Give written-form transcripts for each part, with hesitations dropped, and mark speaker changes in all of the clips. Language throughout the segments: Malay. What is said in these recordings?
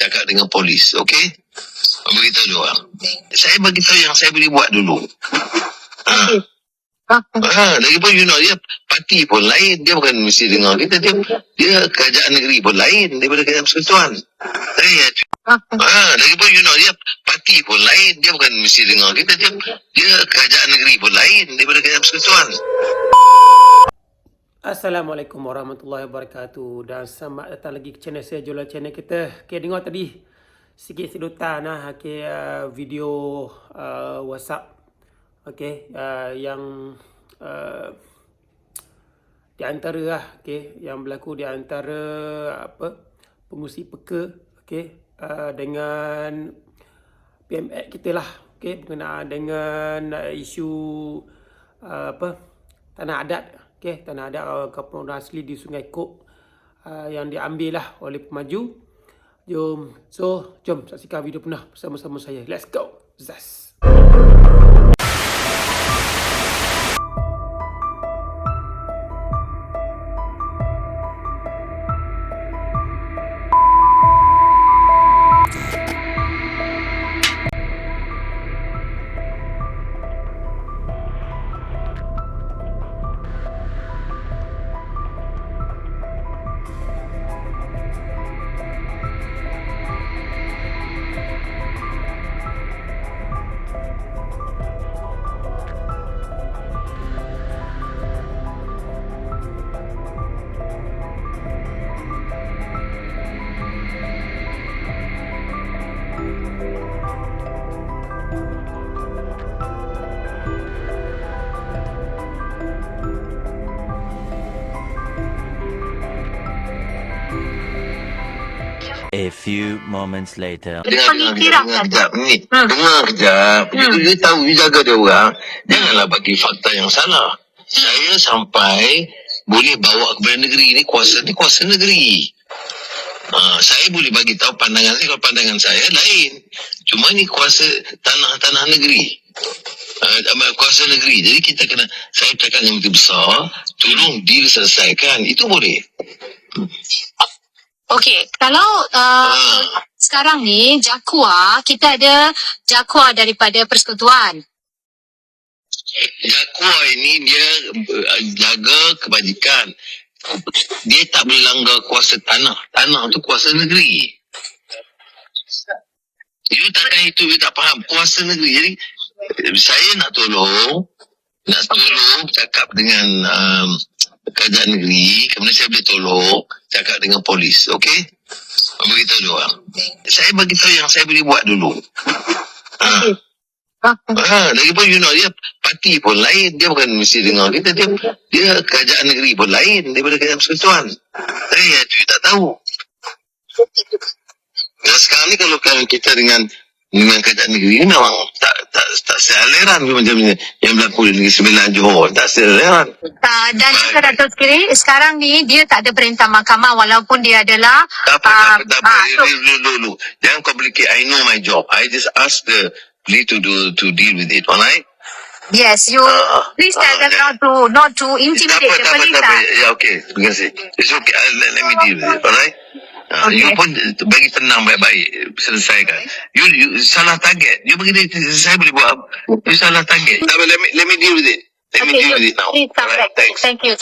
Speaker 1: cakap dengan polis, okey? Beritahu dia orang. Saya bagi tahu yang saya boleh buat dulu. Lagipun dia parti pun lain, dia bukan mesti dengar kita, dia kerajaan negeri pun lain daripada kerajaan persekutuan. Lagipun dia parti pun lain, dia bukan mesti dengar kita, dia kerajaan negeri pun lain daripada kerajaan persekutuan.
Speaker 2: Assalamualaikum warahmatullahi wabarakatuh, dan selamat datang lagi ke channel saya, Jola channel kita. Okay, dengar tadi sikit sedutan video WhatsApp, okay, yang di antara yang berlaku di antara pengurusi peka, dengan PMX kita lah, berkenaan dengan isu tanah adat, tanah adat kampung asli di Sungai Kok yang diambil lah oleh pemaju. Jom saksikan video penuh bersama-sama saya. Let's go. Zas.
Speaker 3: A few moments later.
Speaker 1: Dengar kejap ni. Dengar kejap. You tahu, you jaga dia orang. Janganlah bagi fakta yang salah. Saya sampai boleh bawa kepada negeri ni kuasa negeri. Saya boleh bagi tahu pandangan saya, kalau pandangan saya lain. Cuma ni kuasa tanah negeri. Kuasa negeri. Jadi kita kena, saya cakap yang begitu besar, tolong diselesaikan. Itu boleh.
Speaker 4: Okey, kalau sekarang ni Jakua, kita ada Jakua daripada persekutuan.
Speaker 1: Jakua ini dia jaga kebajikan. Dia tak boleh langgar kuasa tanah. Tanah tu kuasa negeri. You takkan itu, you tak faham kuasa negeri. Jadi saya nak tolong cakap dengan kerajaan negeri, kemudian saya boleh tolong cakap dengan polis, okey? Beritahu dia orang. Saya bagi tahu yang saya boleh buat dulu. Lagipun dia parti pun lain, dia bukan mesti dengar kita, dia kerajaan negeri pun lain daripada kerajaan persekutuan. You tak tahu. Dan sekarang ni kalau kita dengan kerajaan negeri ni memang tak sealeran macam yang berlaku di Negeri Sembilan Johor, tak sealeran.
Speaker 4: Dan juga Dato' Skiri, sekarang ni dia tak ada perintah mahkamah walaupun dia adalah
Speaker 1: tak apa. Dulu. Jangan complicate. I know my job. I just ask the police to deal with it, alright?
Speaker 4: Yes, you please tell them not to intimidate the police.
Speaker 1: Ya, okay. Terima kasih. It's okay. Let me deal with it, alright?
Speaker 4: Okay.
Speaker 1: You pun bagi tenang baik-baik, selesaikan. You salah target. You bagi dia, saya boleh buat. You salah target. Let me deal with it. Let me deal with it now.
Speaker 4: Please come back.
Speaker 1: Thanks.
Speaker 4: Thank you.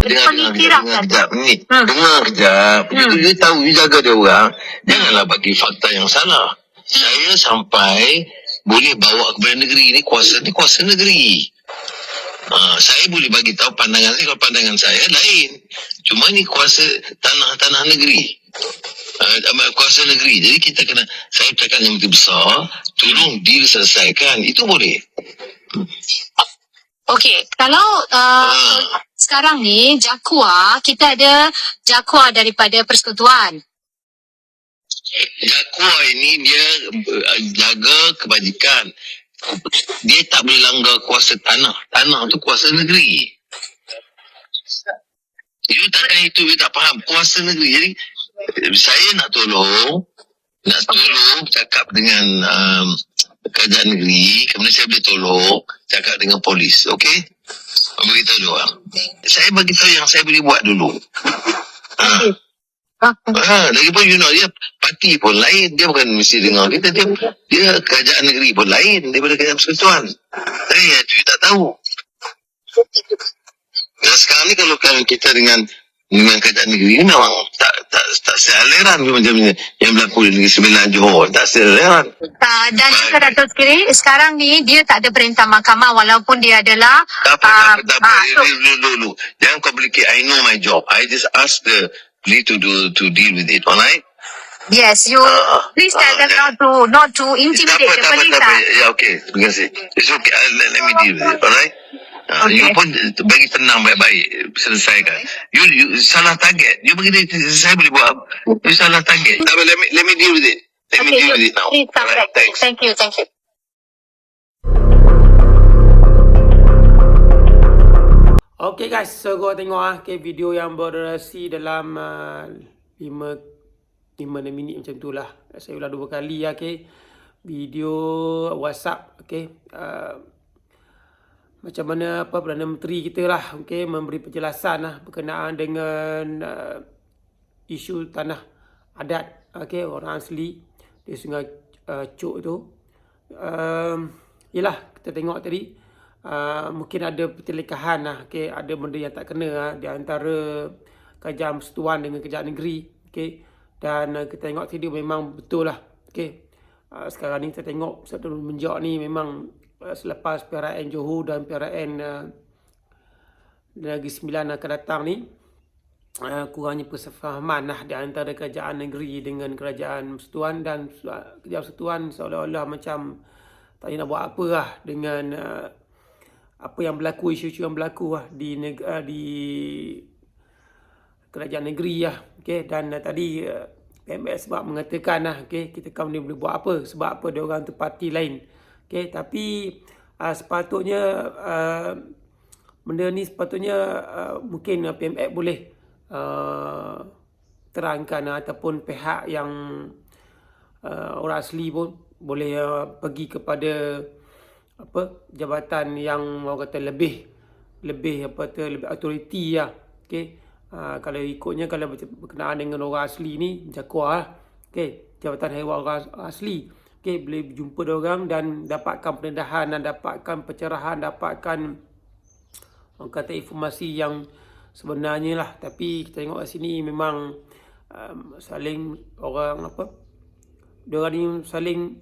Speaker 1: Dengar kejap ni. Dengar kejap. You tahu, you jaga dia orang. Janganlah bagi fakta yang salah. Saya sampai boleh bawa kepada negeri ni kuasa negeri. Saya boleh bagi tahu pandangan saya, kalau pandangan saya lain. Cuma ni kuasa tanah negeri. Kuasa negeri. Jadi kita kena, saya cakap yang begitu besar, tolong diselesaikan. Itu boleh.
Speaker 4: Okey, kalau sekarang ni Jakua, kita ada Jakua daripada persekutuan.
Speaker 1: Jakua ini dia jaga kebajikan. Dia tak boleh langgar kuasa tanah. Tanah tu kuasa negeri. You takkan itu, you tak faham kuasa negeri. Jadi saya nak tolong cakap dengan kerajaan negeri, kemudian saya boleh tolong cakap dengan polis, okey? Beritahu dia orang. Saya bagi tahu yang saya boleh buat dulu. Lagipun dia parti pun lain, dia bukan mesti dengar kita, dia kerajaan negeri pun lain daripada kerajaan persekutuan. Saya tak tahu. Dan sekarang ni kalau kita dengan kerajaan negeri memang tak seleran macam yang berlaku di Negeri Sembilan Johor, tak seleran.
Speaker 4: Dan juga Dato' Skiri, sekarang ni dia tak ada perintah mahkamah walaupun dia adalah
Speaker 1: Tak apa. Dulu. Jangan complicate. I know my job. I just ask the police to deal with it. Alright?
Speaker 4: Yes, you please tell them not to intimidate the police.
Speaker 1: Ya, okay. Terima kasih. It's okay. Let me deal with it. Alright?
Speaker 4: Okay.
Speaker 1: You pun bagi tenang baik-baik, selesaikan. You salah target. You bagi saya boleh buat. You salah target. Tak apa, let me deal with it. Let me deal with it now.
Speaker 4: Please come
Speaker 1: Alright,
Speaker 4: back.
Speaker 1: thanks.
Speaker 4: Thank you.
Speaker 2: Okay guys, so gua tengok video yang berdurasi dalam 5 minit macam tu lah. Saya ulang 2 kali video WhatsApp macam mana Perdana Menteri kita lah memberi penjelasan berkenaan dengan isu tanah adat orang asli di Sungai Cuk tu. Yelah, kita tengok tadi mungkin ada pertelikahan ada benda yang tak kena di antara kerajaan persekutuan dengan kerajaan negeri. Dan kita tengok video memang betul lah. Sekarang ni kita tengok semenjak ni memang selepas PRN Johor dan PRN Negeri Sembilan akan datang ni, kurangnya persefahaman di antara kerajaan negeri dengan kerajaan persekutuan, dan kerajaan persekutuan seolah-olah macam tak nak buat apa dengan apa yang berlaku, isu-isu yang berlaku di kerajaan negeri Dan tadi PMS sebab mengatakan kita kaum ni boleh buat apa, sebab apa dia orang tu parti lain. Tapi sepatutnya benda ni sepatutnya mungkin PMX boleh terangkan ataupun pihak yang orang asli pun boleh pergi kepada jabatan yang orang kata lebih autoriti kalau ikutnya, kalau berkenaan dengan orang asli ni Jakua Jabatan Haiwan Orang Asli, boleh berjumpa diorang dan dapatkan pendedahan dan dapatkan pencerahan, dapatkan orang kata informasi yang sebenarnya lah. Tapi kita tengok kat sini memang saling diorang ni saling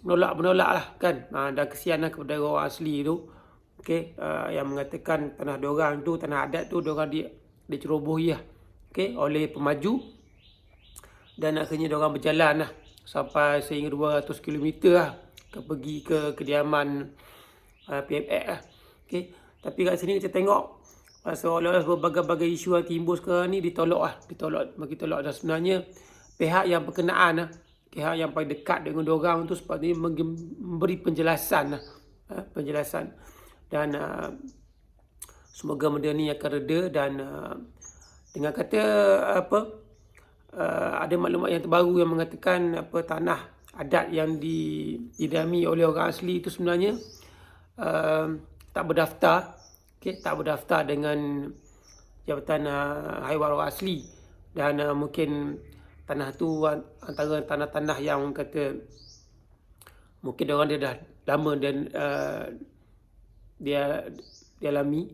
Speaker 2: menolak lah dan kesian kepada orang asli tu yang mengatakan tanah diorang tu, tanah adat tu diorang dicerobohi oleh pemaju, dan akhirnya diorang berjalan sampai sehingga 200 km pergi ke kediaman PMX Tapi kat sini kita tengok seolah-olah berbagai-bagai isu yang timbul sekarang ni ditolak. Dan sebenarnya pihak yang berkenaan pihak yang paling dekat dengan diorang tu sepatutnya memberi penjelasan dan semoga benda ni akan reda. Dan dengan kata ada maklumat yang terbaru yang mengatakan tanah adat yang didiami oleh orang asli itu sebenarnya tak berdaftar dengan Jabatan Haiwan Orang Asli, dan mungkin tanah tu antara tanah-tanah yang kata mungkin orang dia dah lama dan dia alami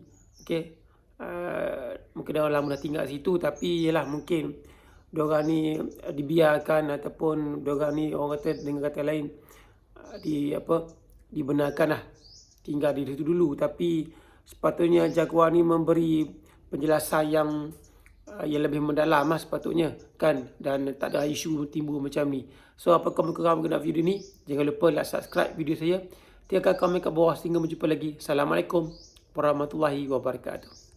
Speaker 2: mungkin orang lama dah tinggal situ, tapi yalah mungkin diorang ni dibiarkan ataupun diorang ni orang kata dengan kata lain dibenarkan tinggal di situ dulu. Tapi sepatutnya Jaguar ni memberi penjelasan yang lebih mendalam sepatutnya dan tak ada isu timbul macam ni. So apa komen korang mengenai video ni? Jangan lupa like, subscribe video saya, tinggalkan komen kat bawah sehingga berjumpa lagi. Assalamualaikum warahmatullahi wabarakatuh.